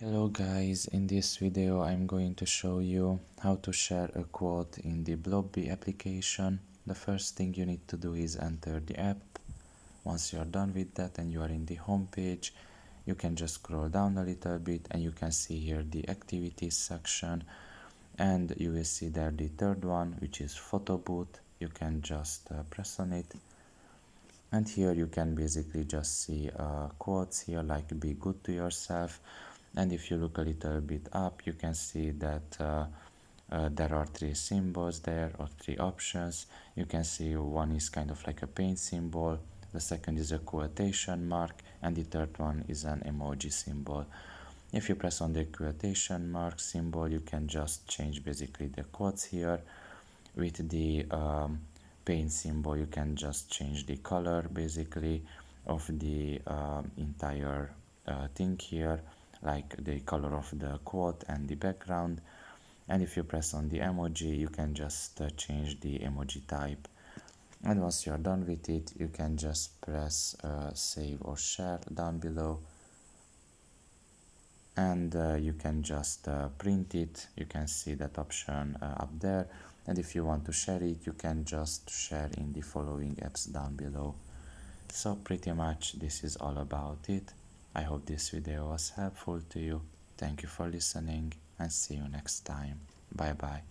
Hello guys, in this video I'm going to show you how to share a quote in the Blobby application. The first thing you need to do is enter the app. Once you are done with that and you are in the home page, you can just scroll down a little bit and you can see here the activities section, and you will see there the third one, which is photo booth. You can just press on it, and here you can basically just see quotes here like "be good to yourself." And if you look a little bit up, you can see that there are three symbols there, or three options. You can see one is kind of like a paint symbol, the second is a quotation mark, and the third one is an emoji symbol. If you press on the quotation mark symbol, you can just change basically the quotes here. With the paint symbol, you can just change the color basically of the entire thing here, like the color of the quote and the background. And if you press on the emoji, you can just change the emoji type. And once you are done with it, you can just press save or share down below, and you can just print it. You can see that option up there, and if you want to share it, you can just share in the following apps down below. So pretty much this is all about it. I hope this video was helpful to you. Thank you for listening, and see you next time. Bye bye.